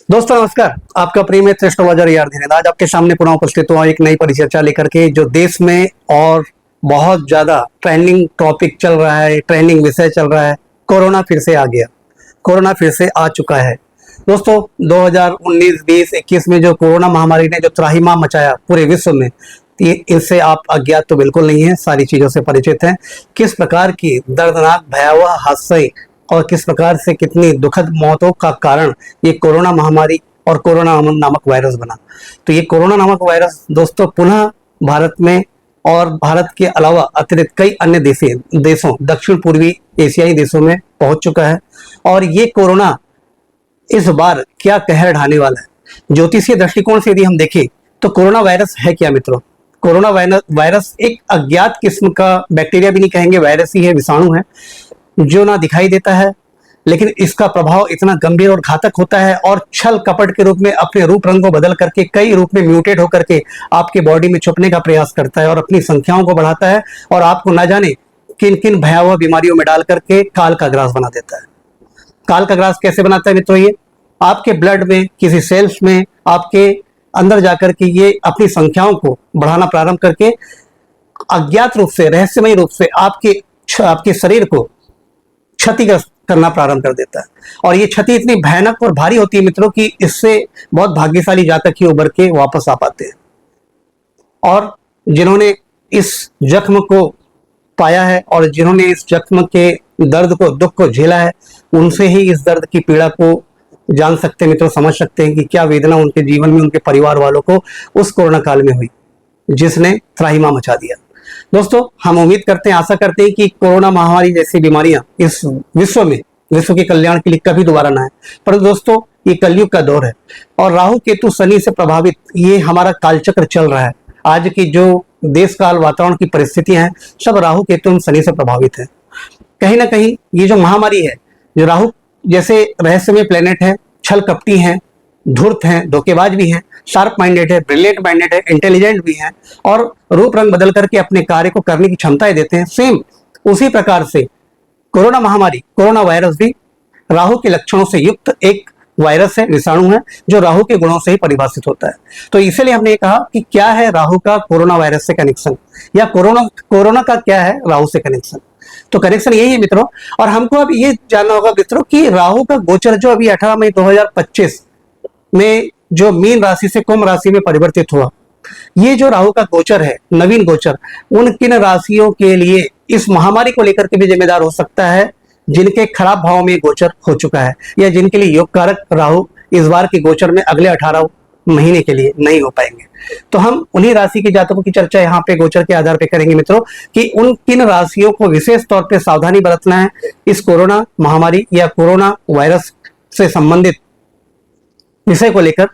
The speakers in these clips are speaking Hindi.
दोस्तों नमस्कार, आपका प्रिय मित्र एस्ट्रोलॉजर यार धीरेन्द्र आज आपके सामने पुनः उपस्थित हुआ एक नई परिचर्चा लेकर के, जो देश में और बहुत ज्यादा ट्रेंडिंग टॉपिक चल रहा है, ट्रेंडिंग विषय चल रहा है। कोरोना फिर से आ गया, कोरोना फिर से आ चुका है। दोस्तों 2019, 20, 21 में जो कोरोना महामारी ने जो त्राहिमाम मचाया पूरे विश्व में, इनसे आप अज्ञात तो बिल्कुल नहीं है, सारी चीजों से परिचित हैं। किस प्रकार की दर्दनाक भयावह हादसे और किस प्रकार से कितनी दुखद मौतों का कारण ये कोरोना महामारी और कोरोना नामक वायरस बना। तो ये कोरोना नामक वायरस दोस्तों पुनः भारत में और भारत के अलावा अतिरिक्त कई अन्य देशों दक्षिण पूर्वी एशियाई देशों में पहुंच चुका है। और ये कोरोना इस बार क्या कहर ढाने वाला है। ज्योतिषीय दृष्टिकोण से यदि हम देखें तो कोरोना वायरस है क्या मित्रों? कोरोना वायरस एक अज्ञात किस्म का बैक्टीरिया भी नहीं कहेंगे, वायरस ही है, विषाणु है, जो ना दिखाई देता है, लेकिन इसका प्रभाव इतना गंभीर और घातक होता है और छल कपट के रूप में अपने रूप रंग को बदल करके कई रूप में म्यूटेट होकर के आपके बॉडी में छुपने का प्रयास करता है और अपनी संख्याओं को बढ़ाता है और आपको ना जाने किन किन भयावह बीमारियों में डाल करके काल का ग्रास बना देता है। काल का ग्रास कैसे बनाता है मित्रों? ये आपके ब्लड में किसी सेल्स में आपके अंदर जाकर के ये अपनी संख्याओं को बढ़ाना प्रारंभ करके अज्ञात रूप से, रहस्यमय रूप से आपके शरीर को क्षतिग्रस्त करना प्रारंभ कर देता है। और ये क्षति इतनी भयानक और भारी होती है मित्रों कि इससे बहुत भाग्यशाली जातक ही उबर के वापस आ पाते हैं। और जिन्होंने इस जख्म को पाया है और जिन्होंने इस जख्म के दर्द को, दुख को झेला है, उनसे ही इस दर्द की पीड़ा को जान सकते हैं मित्रों, समझ सकते हैं कि क्या वेदना उनके जीवन में, उनके परिवार वालों को उस कोरोना काल में हुई जिसने त्राहिमाम मचा दिया। दोस्तों हम उम्मीद करते हैं, आशा करते हैं कि कोरोना महामारी जैसी बीमारियां इस विश्व के कल्याण के लिए कभी दोबारा ना आए। पर दोस्तों ये कलयुग का दौर है और राहु केतु शनि से प्रभावित ये हमारा कालचक्र चल रहा है। आज की जो देश काल वातावरण की परिस्थितियां हैं, सब राहु केतु शनि से प्रभावित है। कहीं ना कहीं ये जो महामारी है, जो राहु जैसे रहस्यमय प्लेनेट है, छल कपटी है, धूर्त हैं, धोखेबाज भी हैं, शार्प माइंडेड है, ब्रिलियंट माइंडेड है, इंटेलिजेंट भी हैं और रूप रंग बदल करके अपने कार्य को करने की क्षमताएं देते हैं। सेम उसी प्रकार से कोरोना महामारी, कोरोना वायरस भी राहु के लक्षणों से युक्त एक वायरस है, विषाणु है, जो राहु के गुणों से ही परिभाषित होता है। तो इसलिए हमने ये कहा कि क्या है राहु का कोरोना वायरस से कनेक्शन, या कोरोना का क्या है राहु से कनेक्शन। तो कनेक्शन यही है मित्रों। और हमको अब ये जानना होगा मित्रों कि राहु का गोचर जो अभी 18 मई 2025 में जो मीन राशि से कुंभ राशि में परिवर्तित हुआ, ये जो राहु का गोचर है, नवीन गोचर, उन किन राशियों के लिए इस महामारी को लेकर के भी जिम्मेदार हो सकता है जिनके खराब भाव में गोचर हो चुका है, या जिनके लिए योग कारक राहु इस बार के गोचर में अगले 18 महीने के लिए नहीं हो पाएंगे। तो हम उन्हीं राशि के जातकों की चर्चा यहाँ पे गोचर के आधार पे करेंगे मित्रों कि उन किन राशियों को विशेष तौर पे सावधानी बरतना है इस कोरोना महामारी या कोरोना वायरस से संबंधित विषय को लेकर,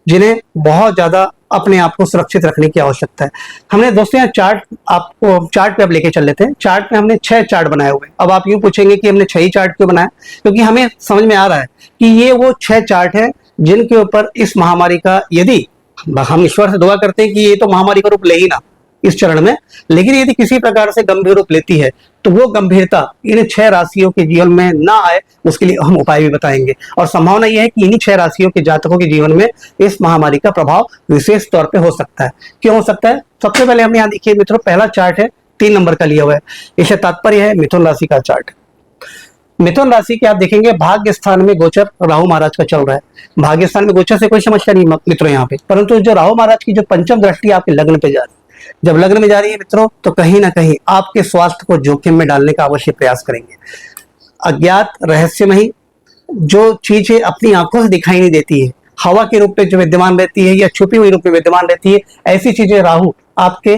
जिन्हें बहुत ज्यादा अपने आप को सुरक्षित रखने की आवश्यकता है। हमने दोस्तों यहाँ चार्ट पे अब लेके चल लेते हैं। चार्ट में हमने 6 चार्ट बनाए हुए। अब आप यूं पूछेंगे कि हमने 6 ही चार्ट क्यों बनाया, क्योंकि हमें समझ में आ रहा है कि ये वो 6 चार्ट हैं जिनके ऊपर इस महामारी का, यदि हम ईश्वर से दुआ करते हैं कि ये तो महामारी का रूप ले ही ना इस चरण में, लेकिन यदि किसी प्रकार से गंभीर रूप लेती है तो वो गंभीरता इन 6 राशियों के जीवन में ना आए, उसके लिए हम उपाय भी बताएंगे। और संभावना यह है कि इन्हीं 6 राशियों के जातकों के जीवन में इस महामारी का प्रभाव विशेष तौर पे हो सकता है। क्यों हो सकता है? सबसे पहले हम यहाँ देखिए मित्रों, पहला चार्ट है 3 नंबर का लिया हुआ है। इससे तात्पर्य है मिथुन राशि का चार्ट। मिथुन राशि के आप देखेंगे भाग्य स्थान में गोचर राहु महाराज का चल रहा है। भाग्य स्थान में गोचर से कोई समस्या नहीं मित्रों यहाँ पे, परंतु जो राहु महाराज की जो पंचम दृष्टि आपके लग्न पे जा रही है, जब लग्न में जा रही है मित्रों, तो कहीं ना कहीं आपके स्वास्थ्य को जोखिम में डालने का अवश्य प्रयास करेंगे। अज्ञात रहस्यमयी जो चीजें अपनी आंखों से दिखाई नहीं देती है, हवा के रूप में जो विद्यमान रहती है या छुपी हुई रूप में विद्यमान रहती है, ऐसी चीजें राहु आपके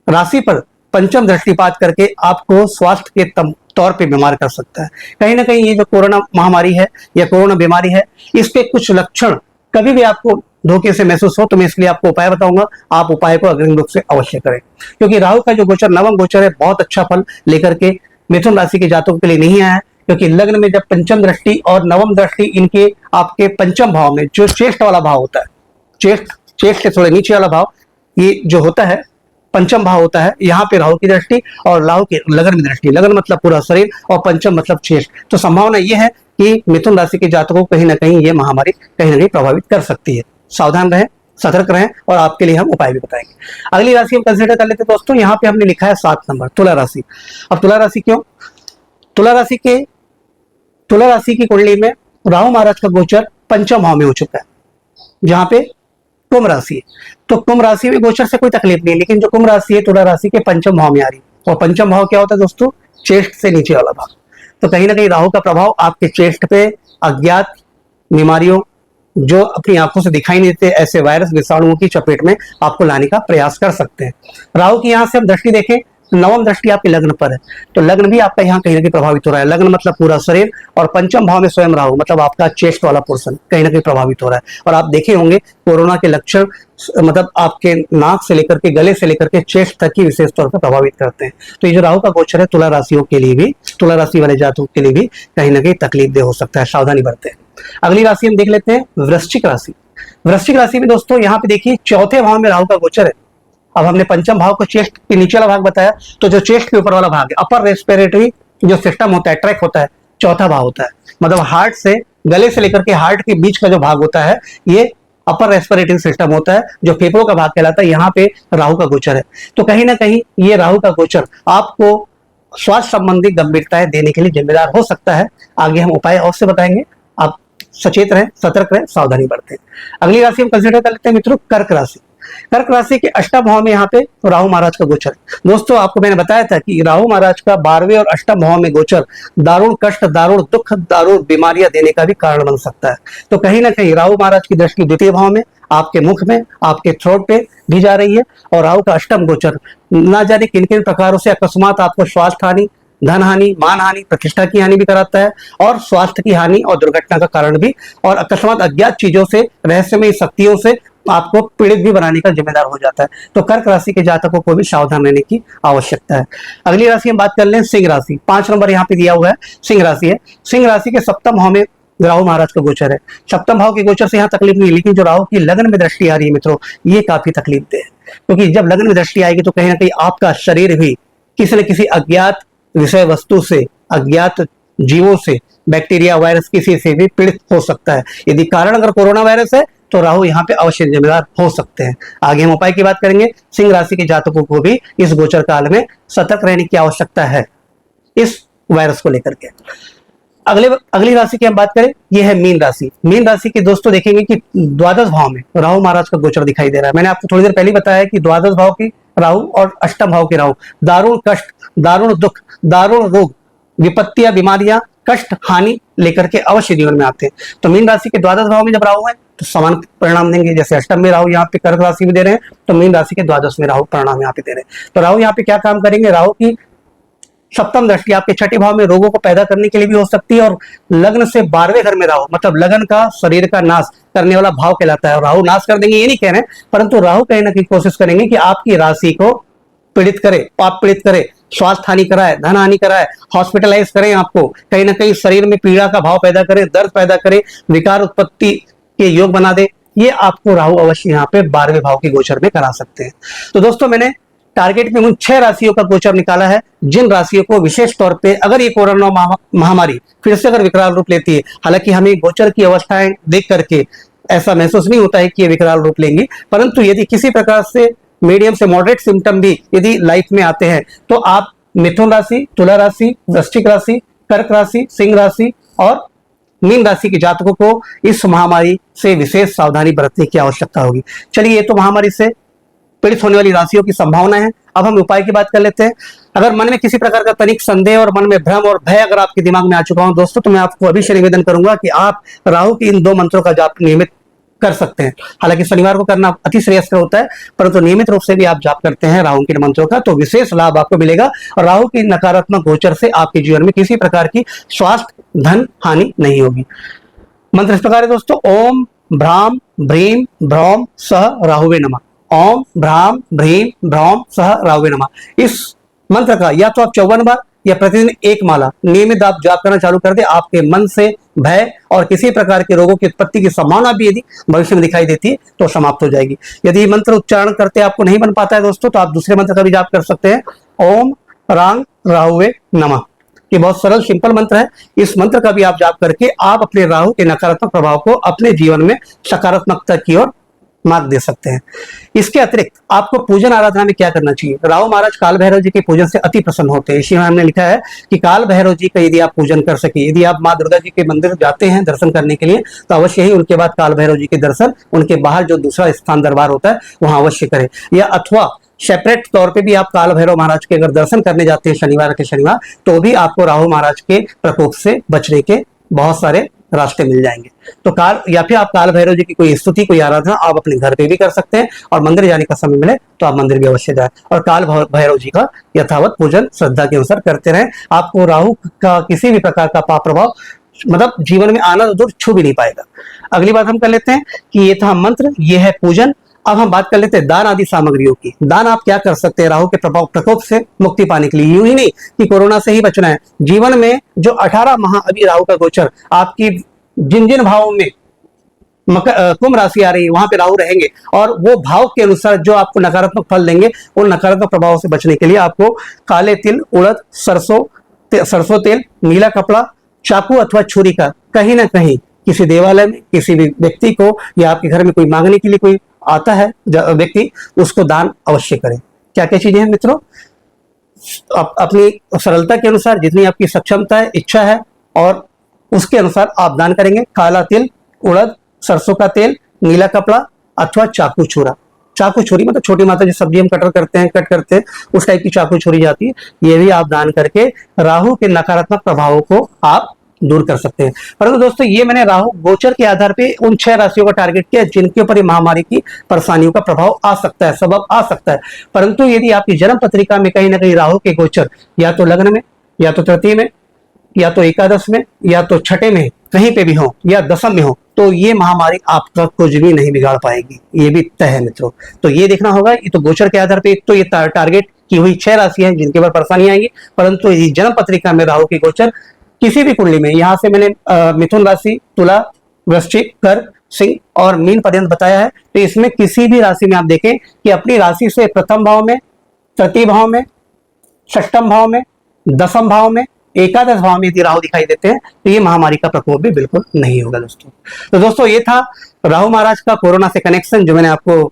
राशि पर पंचम दृष्टिपात करके आपको स्वास्थ्य के तौर पे बीमार कर सकता है। कहीं ना कहीं ये जो कोरोना महामारी है या कोरोना बीमारी है, इसके कुछ लक्षण कभी भी आपको धोखे से महसूस हो तो मैं इसलिए आपको उपाय बताऊंगा, आप उपाय को अग्रिम रूप से अवश्य करें। क्योंकि राहु का जो गोचर नवम गोचर है, बहुत अच्छा फल लेकर के मिथुन राशि के जातकों के लिए नहीं आया है। क्योंकि लग्न में जब पंचम दृष्टि और नवम दृष्टि इनके आपके पंचम भाव में, जो चेष्ट वाला भाव होता है, चेष्ट से थोड़े नीचे वाला भाव, ये जो होता है पंचम भाव होता है, यहाँ पे राहु की दृष्टि और राहु की लगन में दृष्टि, लगन मतलब पूरा शरीर और पंचम मतलब चेस्ट। तो संभावना ये है कि मिथुन राशि के जातकों को कहीं ना कहीं ये महामारी कहीं ना कहीं प्रभावित कर सकती है। सावधान रहें, सतर्क रहें और आपके लिए हम उपाय भी बताएंगे। अगली राशि हम कंसिडर कर लेते हैं दोस्तों, यहाँ पे हमने लिखा है 7 नंबर, तुला राशि। अब तुला राशि क्यों? तुला राशि की कुंडली में राहु महाराज का गोचर पंचम भाव में हो चुका है, जहां पे कुंभ राशि है। तो कुंभ राशि में गोचर से कोई तकलीफ नहीं, लेकिन जो कुंभ राशि है तुला राशि के पंचम भाव में आ रही है। और पंचम भाव क्या होता है दोस्तों? चेस्ट से नीचे वाला भाग। तो कहीं ना कहीं राहु का प्रभाव आपके चेस्ट पे अज्ञात बीमारियों, जो अपनी आंखों से दिखाई नहीं देते, ऐसे वायरस विषाणुओं की चपेट में आपको लाने का प्रयास कर सकते हैं। राहु की यहां से हम दृष्टि देखें, नवम दृष्टि आपके लग्न पर है, तो लग्न भी आपका यहाँ कहीं ना कहीं प्रभावित हो रहा है। लग्न मतलब पूरा शरीर और पंचम भाव में स्वयं राहु मतलब आपका चेस्ट वाला पोर्शन कहीं ना कहीं प्रभावित हो रहा है। और आप देखे होंगे कोरोना के लक्षण मतलब आपके नाक से लेकर के गले से लेकर के चेस्ट तक ही विशेष तौर पर प्रभावित करते हैं। तो ये जो राहु का गोचर है तुला राशियों के लिए भी, तुला राशि वाले जातकों के लिए भी कहीं ना कहीं तकलीफ दे हो सकता है, सावधानी बरतें। अगली राशि हम देख लेते हैं वृश्चिक राशि। वृश्चिक राशि में दोस्तों यहाँ पे देखिए चौथे भाव में राहु का गोचर है। अब हमने पंचम भाव को चेस्ट के नीचे वाला भाग बताया, तो जो चेस्ट के ऊपर वाला भाग है, अपर रेस्पिरेटरी जो सिस्टम होता है, ट्रैक होता है, चौथा भाव होता है। मतलब हार्ट से, गले से लेकर के हार्ट के बीच का जो भाग होता है, ये अपर रेस्पिरेटरी सिस्टम होता है, जो फेफड़ों का भाग कहलाता है। यहाँ पे राहु का गोचर है, तो कहीं ना कहीं ये राहु का गोचर आपको स्वास्थ्य संबंधी गंभीरताएं देने के लिए जिम्मेदार हो सकता है। आगे हम उपाय अवश्य बताएंगे, आप सचेत रहें, सतर्क रहें, सावधानी बरतें। अगली राशि हम कंसिडर कर लेते हैं मित्रों कर्क राशि। कर्क राशि के अष्टम भाव में यहाँ पे राहु महाराज का गोचर है। दोस्तों आपको मैंने बताया था कि राहु महाराज का 12वें और अष्टम भाव में गोचर दारुण कष्ट, दारुण दुख, दारुण बीमारियां देने का भी कारण बन सकता है। तो कहीं ना कहीं राहु महाराज की दृष्टि द्वितीय भाव में, आपके मुख में, आपके थ्रोट पे भी जा रही है। और राहु का अष्टम गोचर ना जाने किन किन प्रकारों से अकस्मात आपको स्वास्थ्य हानि, धन हानि, मान हानि, प्रतिष्ठा की हानि भी कराता है, और स्वास्थ्य की हानि और दुर्घटना का कारण भी, और अकस्मात अज्ञात चीजों से, रहस्यमय शक्तियों से आपको पीड़ित भी बनाने का जिम्मेदार हो जाता है। तो कर्क राशि के जातकों को भी सावधान रहने की आवश्यकता है। अगली राशि हम बात कर लें सिंह राशि। 5 नंबर यहाँ पे दिया हुआ है, सिंह राशि है। सिंह राशि के सप्तम भाव में राहु महाराज का गोचर है। सप्तम भाव के गोचर से यहाँ तकलीफ नहीं, लेकिन जो राहु की लगन में दृष्टि आ रही है मित्रों, ये काफी तकलीफ दे, क्योंकि जब लगन में दृष्टि आएगी तो कहीं ना कहीं आपका शरीर भी किसी न किसी अज्ञात विषय वस्तु से, अज्ञात जीवों से, बैक्टीरिया, वायरस, किसी से भी पीड़ित हो सकता है। यदि कारण अगर कोरोना वायरस है तो राहु यहाँ पे अवश्य जिम्मेदार हो सकते हैं। आगे हम उपाय की बात करेंगे। सिंह राशि के जातकों को भी इस गोचर काल में सतर्क रहने की आवश्यकता है इस वायरस को लेकर के। अगली राशि की हम बात करें, यह है मीन राशि। मीन राशि के दोस्तों देखेंगे कि द्वादश भाव में राहु महाराज का गोचर दिखाई दे रहा है। मैंने आपको थोड़ी देर पहले बताया कि द्वादश भाव की राहु और अष्टम भाव के राहु दारुण कष्ट, दारुण दुख, दारुण रोग, विपत्तियां, बीमारियां, कष्ट, हानि लेकर के अवश्य जीवन में आते हैं। तो मीन राशि के द्वादश भाव में जब राहु है तो समान परिणाम देंगे। जैसे अष्टम में राहु यहाँ पे कर्क राशि में दे रहे हैं, तो मीन राशि के द्वादश में राहु परिणाम यहाँ पे दे रहे हैं। तो राहु यहाँ पे क्या काम करेंगे? राहु की सप्तम दृष्टि आपके छठे भाव में रोगों को पैदा करने के लिए भी हो सकती है, और लग्न से 12वें घर में राहु मतलब लगन का, शरीर का नाश करने वाला भाव कहलाता है। राहु नाश कर देंगे ये नहीं कह रहे, परंतु राहु कहीं ना कहीं कोशिश करेंगे कि आपकी राशि को पीड़ित करे, पाप पीड़ित करे, स्वास्थ्य हानि कराए, धन हानि कराए, हॉस्पिटलाइज करें, आपको कहीं ना कहीं शरीर में पीड़ा का भाव पैदा करे, दर्द पैदा करे, विकार उत्पत्ति के योग बना दे। ये आपको राहु अवश्य यहाँ पे 12वें भाव के गोचर में करा सकते हैं। तो दोस्तों मैंने टारगेट में उन 6 राशियों का गोचर निकाला है, जिन राशियों को विशेष तौर पे अगर ये कोरोना महामारी फिर से अगर विकराल रूप लेती है, हालांकि हमें गोचर की अवस्थाएं देख करके ऐसा महसूस नहीं होता है कि ये विकराल रूप लेंगी, परंतु यदि किसी प्रकार से मीडियम से मॉडरेट सिम्टम भी यदि लाइफ में आते हैं तो आप मिथुन राशि, तुला राशि, वृश्चिक राशि, कर्क राशि, सिंह राशि और मीन राशि के जातकों को इस महामारी से विशेष सावधानी बरतने की आवश्यकता होगी। चलिए, ये तो महामारी से पीड़ित होने वाली राशियों की संभावना है। अब हम उपाय की बात कर लेते हैं। अगर मन में किसी प्रकार का तनिक संदेह और मन में भ्रम और भय अगर आपके दिमाग में आ चुका हो दोस्तों, तो मैं आपको अभी से निवेदन करूंगा कि आप राहु की इन 2 मंत्रों का जाप नियमित कर सकते हैं। हालांकि शनिवार को करना अति श्रेयस्कर होता है, परंतु नियमित रूप से भी आप जाप करते हैं राहु के मंत्रों का तो विशेष लाभ आपको मिलेगा, और राहु की नकारात्मक गोचर से आपके जीवन में किसी प्रकार की स्वास्थ्य, धन हानि नहीं होगी। मंत्र इस प्रकार है दोस्तों, ओम भ्राम भ्रीम भ्रौम सह राहुवे नमः। ओम भ्राम भ्रीम भ्रौम सह राहुवे नमः। इस मंत्र का या तो आप 54 बार या प्रतिदिन एक माला नियमित आप जाप करना चालू कर दे, आपके मन से भय और किसी प्रकार के रोगों की उत्पत्ति की संभावना भी यदि भविष्य में दिखाई देती है तो समाप्त हो जाएगी। यदि मंत्र उच्चारण करते आपको नहीं बन पाता है दोस्तों, तो आप दूसरे मंत्र का भी जाप कर सकते हैं। ओम रांग राहुवे नमः, ये बहुत सरल सिंपल मंत्र है। इस मंत्र का भी आप जाप करके आप अपने राहु के नकारात्मक प्रभाव को अपने जीवन में सकारात्मकता की ओर मार्ग दे सकते हैं। इसके अतिरिक्त आपको पूजन आराधना में क्या करना चाहिए? राहु महाराज काल भैरव जी के पूजन से अति प्रसन्न होते हैं। इसी में हमने लिखा है कि काल भैरव जी का यदि आप पूजन कर सके, यदि आप माँ दुर्गा जी के मंदिर जाते हैं दर्शन करने के लिए, तो अवश्य ही उनके बाद काल भैरव जी के दर्शन उनके बाहर जो दूसरा स्थान दरबार होता है वहां अवश्य करें। या अथवा सेपरेट तौर पे भी आप काल भैरव महाराज के अगर दर्शन करने जाते हैं शनिवार के शनिवार, तो भी आपको राहु महाराज के प्रकोप से बचने के बहुत सारे रास्ते मिल जाएंगे। तो काल या फिर आप काल भैरव जी की कोई स्तुति कोई आराधना आप अपने घर पे भी कर सकते हैं, और मंदिर जाने का समय मिले तो आप मंदिर भी अवश्य जाए और काल भैरव जी का यथावत पूजन श्रद्धा के अनुसार करते रहें। आपको राहु का किसी भी प्रकार का पाप प्रभाव मतलब जीवन में आना दूर छू भी नहीं पाएगा। अगली बात हम कर लेते हैं कि ये था मंत्र, ये है पूजन। अब हम बात कर लेते हैं दान आदि सामग्रियों की। दान आप क्या कर सकते हैं राहु के प्रकोप से मुक्ति पाने के लिए? यूं ही नहीं कि कोरोना से ही बचना है, जीवन में जो 18 माह अभी राहु का गोचर आपकी जिन जिन भावों में कुंभ राशि आ रही है वहां पे राहु रहेंगे, और वो भाव के अनुसार जो आपको नकारात्मक फल देंगे, उन नकारात्मक प्रभावों से बचने के लिए आपको काले तिल, उड़द, सरसों तेल, नीला कपड़ा, चाकू अथवा छुरी का कहीं ना कहीं किसी देवालय में किसी भी व्यक्ति को, या आपके घर में कोई मांगने के लिए कोई आता है व्यक्ति, उसको दान अवश्य करें। क्या क्या चीजें हैं मित्रों? अपनी सरलता के अनुसार जितनी आपकी सक्षमता है, इच्छा है, और उसके अनुसार आप दान करेंगे। काला तिल, उड़द, सरसों का तेल, नीला कपड़ा अथवा चाकू छुरा। चाकू छुरी मतलब छोटी मात्रा जो सब्जी हम कट करते हैं उस टाइप की चाकू छुरी जाती है, ये भी आप दान करके राहु के नकारात्मक प्रभावों को आप दूर कर सकते हैं। परंतु दोस्तों ये मैंने राहु गोचर के आधार पे उन 6 राशियों का टारगेट किया जिनके ऊपर ये महामारी की परेशानियों का प्रभाव आ सकता है, सबब आ सकता है। परंतु यदि आपकी जन्म पत्रिका में कहीं ना कहीं राहु के गोचर या तो लग्न में, या तो तृतीय में, या तो एकादश में, या तो छठे में कहीं पे भी हो, या दशम में हो, तो ये महामारी आपका कुछ भी नहीं बिगाड़ पाएगी, ये भी तय है मित्रों। तो ये देखना होगा, ये तो गोचर के आधार पे तो ये टारगेट की हुई 6 राशि है जिनके ऊपर परेशानी आएगी। परंतु ये जन्म पत्रिका में राहु के गोचर किसी भी कुंडली में, यहां से मैंने मिथुन राशि, तुला, वृश्चिक, कर्क, सिंह और मीन पर्यंत बताया है, तो इसमें किसी भी राशि में आप देखें कि अपनी राशि से प्रथम भाव में, तृतीय भाव में, षष्टम भाव में, दसम भाव में, एकादश भाव में यदि राहु दिखाई देते हैं तो ये महामारी का प्रकोप भी बिल्कुल नहीं होगा दोस्तों। तो दोस्तों ये था राहु महाराज का कोरोना से कनेक्शन जो मैंने आपको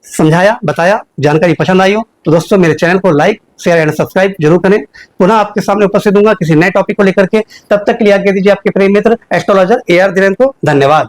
समझाया, बताया। जानकारी पसंद आई हो तो दोस्तों मेरे चैनल को लाइक, शेयर एंड सब्सक्राइब जरूर करें। पुनः आपके सामने उपस्थित दूंगा किसी नए टॉपिक को लेकर के। तब तक के लिए आज्ञा दीजिए आपके प्रिय मित्र एस्ट्रोलॉजर AR धीरेन्द्र को। धन्यवाद।